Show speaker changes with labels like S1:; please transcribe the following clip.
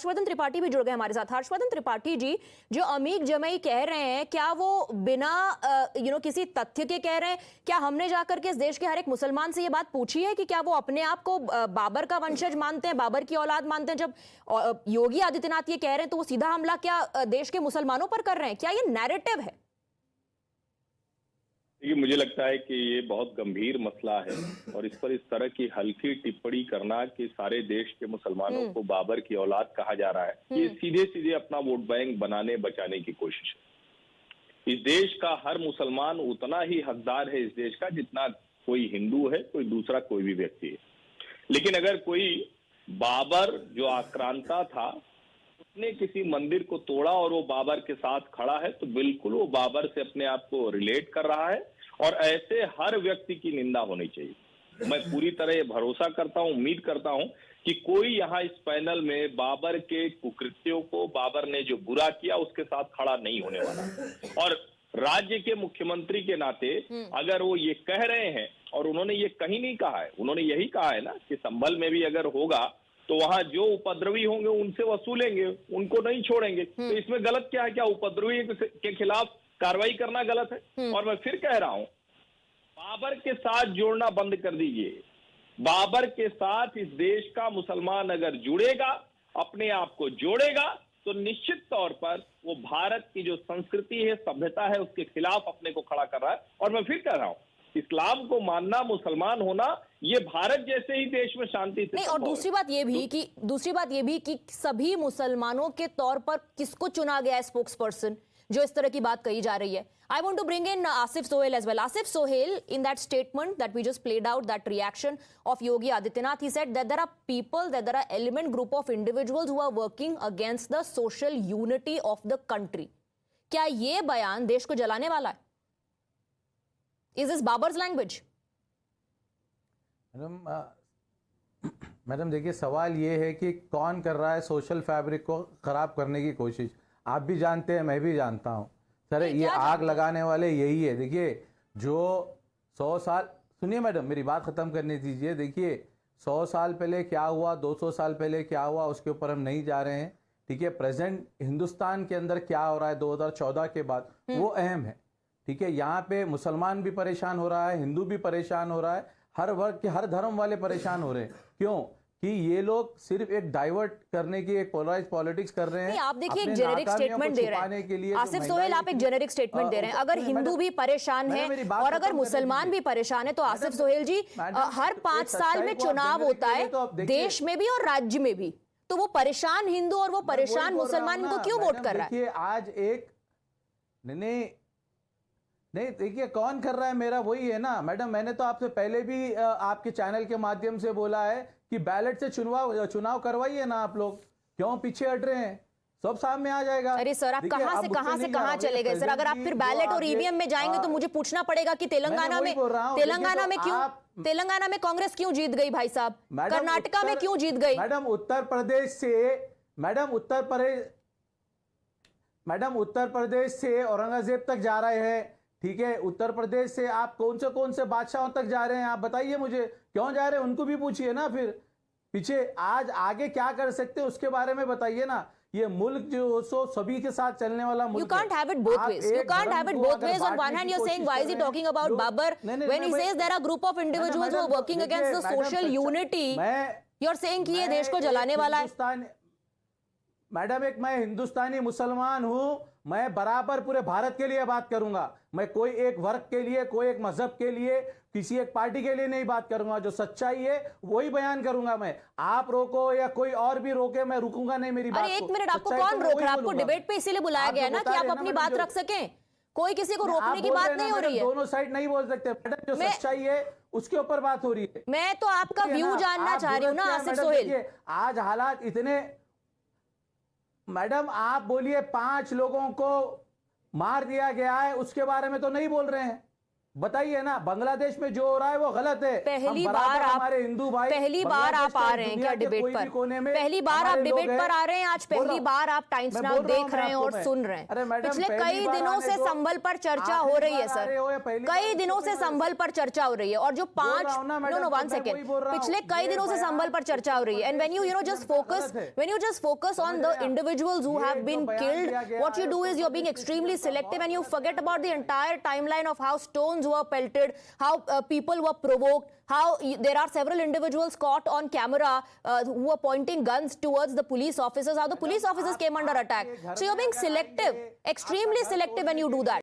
S1: हर्षवर्धन त्रिपाठी भी जुड़ गए हमारे साथ। हर्षवर्धन त्रिपाठी जी, जो अमीक जमई कह रहे हैं, क्या वो बिना किसी तथ्य के कह रहे हैं? क्या हमने जाकर के इस देश के हर एक मुसलमान से ये बात पूछी है कि क्या वो अपने आप को बाबर का वंशज मानते हैं, बाबर की औलाद मानते हैं? जब योगी आदित्यनाथ ये कह रहे हैं तो वो सीधा हमला क्या देश के मुसलमानों पर कर रहे हैं? क्या ये नैरेटिव है?
S2: ये मुझे लगता है कि ये बहुत गंभीर मसला है और इस पर इस तरह की हल्की टिप्पणी करना कि सारे देश के मुसलमानों को बाबर की औलाद कहा जा रहा है, ये सीधे सीधे अपना वोट बैंक बनाने बचाने की कोशिश है। इस देश का हर मुसलमान उतना ही हकदार है इस देश का जितना कोई हिंदू है, कोई दूसरा कोई भी व्यक्ति है। लेकिन अगर कोई बाबर जो आक्रांता था उसने किसी मंदिर को तोड़ा और वो बाबर के साथ खड़ा है तो बिल्कुल वो बाबर से अपने आप को रिलेट कर रहा है और ऐसे हर व्यक्ति की निंदा होनी चाहिए। मैं पूरी तरह भरोसा करता हूं, उम्मीद करता हूं कि कोई यहाँ इस पैनल में बाबर के कुकृत्यों को, बाबर ने जो बुरा किया उसके साथ खड़ा नहीं होने वाला। और राज्य के मुख्यमंत्री के नाते अगर वो ये कह रहे हैं, और उन्होंने ये कहीं नहीं कहा है, उन्होंने यही कहा है ना कि संभल में भी अगर होगा तो वहां जो उपद्रवी होंगे उनसे वसूलेंगे, उनको नहीं छोड़ेंगे। तो इसमें गलत क्या है? क्या उपद्रवी के खिलाफ कार्रवाई करना गलत है? और मैं फिर कह रहा हूं, बाबर के साथ जोड़ना बंद कर दीजिए। बाबर के साथ इस देश का मुसलमान अगर जुड़ेगा, अपने आप को जोड़ेगा, तो निश्चित तौर पर वो भारत की जो संस्कृति है, सभ्यता है, उसके खिलाफ अपने को खड़ा कर रहा है। और मैं फिर कह रहा हूं, इस्लाम को मानना, मुसलमान होना, ये भारत जैसे ही देश में शांति से
S1: नहीं। और दूसरी बात ये भी कि सभी मुसलमानों के तौर पर किसको चुना गया है स्पोक्स पर्सन, जो इस तरह की बात कही जा रही है? I want to bring in Asif Sohail as well. Asif Sohail, in that statement that we just played out, that reaction of Yogi Adityanath, he said that there are people, that there are element group of individuals who are working against the social unity of the country. क्या ये बयान देश को जलाने वाला है? Is this Babar's language?
S3: Madam देखिए, सवाल ये है कि कौन कर रहा है सोशल फैब्रिक को खराब करने की कोशिश। आप भी जानते हैं, मैं भी जानता हूं सर, ये आग लगाने वाले यही है। देखिए, जो 100 साल, सुनिए मैडम, मेरी बात खत्म करने दीजिए। देखिए, 100 साल पहले क्या हुआ, 200 साल पहले क्या हुआ, उसके ऊपर हम नहीं जा रहे हैं। ठीक है, प्रेजेंट हिंदुस्तान के अंदर क्या हो रहा है 2014 के बाद, वो अहम है। ठीक है, यहाँ पे मुसलमान भी परेशान हो रहा है, हिंदू भी परेशान हो रहा है, हर वर्ग के, हर धर्म वाले परेशान हो रहे हैं। क्यों? कि ये लोग सिर्फ एक डाइवर्ट करने की, एक पोलराइज पॉलिटिक्स कर रहे हैं।
S1: आप देखिए, एक जेनेरिक स्टेटमेट दे रहे हैं आसिफ सोहेल, आप एक जेनेरिक स्टेटमेंट दे रहे हैं। अगर हिंदू भी परेशान है और अगर मुसलमान भी परेशान है, तो आसिफ सोहेल जी, हर 5 साल में चुनाव होता है, देश में भी और राज्य में भी, तो वो परेशान हिंदू और वो परेशान मुसलमान, इनको क्यों वोट कर रहा है?
S3: आज एक नहीं, देखिए कौन कर रहा है, मेरा वही है ना मैडम। मैंने तो आपसे पहले भी आपके चैनल के माध्यम से बोला है कि बैलेट से चुनाव करवाइए ना। आप लोग क्यों पीछे हट रहे हैं? सब सामने आ जाएगा।
S1: अरे सर, आप कहां से कहां चले गए सर? अगर आप फिर बैलेट और ईवीएम में जाएंगे तो मुझे पूछना पड़ेगा कि तेलंगाना में कांग्रेस क्यों जीत गई भाई साहब? कर्नाटका में क्यों जीत गई?
S3: मैडम उत्तर प्रदेश से औरंगजेब तक जा रहे हैं। ठीक है, उत्तर प्रदेश से आप कौन से बादशाहों तक जा रहे हैं? आप बताइए मुझे, क्यों जा रहे हैं? उनको भी पूछिए ना। फिर पीछे आज आगे क्या कर सकते हैं उसके बारे में बताइए ना। ये मुल्क जो सो सभी के साथ चलने वाला मुल्क है।
S1: You can't have it both ways. You can't have it both ways. On one hand, you're saying, why is he talking about Babar? When he says there are group of individuals who are working against the social unity, you're saying कि ये देश को जलाने वाला है।
S3: Madam, एक मैं हिंदुस्तानी मुसलमान हूं, मैं बराबर पूरे भारत के लिए बात करूंगा। मैं कोई एक वर्ग के लिए, कोई एक मजहब के लिए, किसी एक पार्टी के लिए नहीं बात करूंगा। जो सच्चाई है वही बयान करूंगा मैं। आप रोको या कोई और भी रोके, मैं रुकूंगा नहीं मेरी बात।
S1: अरे एक मिनट, आपको कौन रोक रहा है? आपको डिबेट पे इसीलिए बुलाया गया ना कि आप अपनी बात रख सकें। कोई किसी को रोकने की बात नहीं हो रही है।
S3: दोनों साइड नहीं बोल सकते मैडम, जो सच्चाई है उसके ऊपर बात हो रही है।
S1: मैं तो आपका व्यू जानना चाह रही हूँ ना आसिफ सोहेल।
S3: आज हालात इतने, मैडम आप बोलिए 5 लोगों को मार दिया गया है, उसके बारे में तो नहीं बोल रहे हैं। बताइए ना, बांग्लादेश में जो हो रहा है वो गलत है।
S1: पहली
S3: हम
S1: बार
S3: बराबर
S1: आप
S3: हमारे हिंदू भाई
S1: पहली बार आप आ रहे हैं क्या डिबेट पर? पहली बार आप डिबेट पर आ रहे हैं आज? पहली बार आप टाइम्स नाउ देख रहे हैं और सुन रहे हैं? पिछले कई दिनों से संभल पर चर्चा हो रही है सर, कई दिनों से संभल पर चर्चा हो रही है। और जो 5 नो 1 सेकेंड, पिछले कई दिनों से संभल पर चर्चा हो रही है। And when you just focus on the individuals who have been killed, what you do is you are being extremely selective and you forget about the entire timeline of how stones were pelted, how people were provoked, how there are several individuals caught on camera who were pointing guns towards the police officers, how the police officers came under attack. So you're being selective, extremely selective when you do that.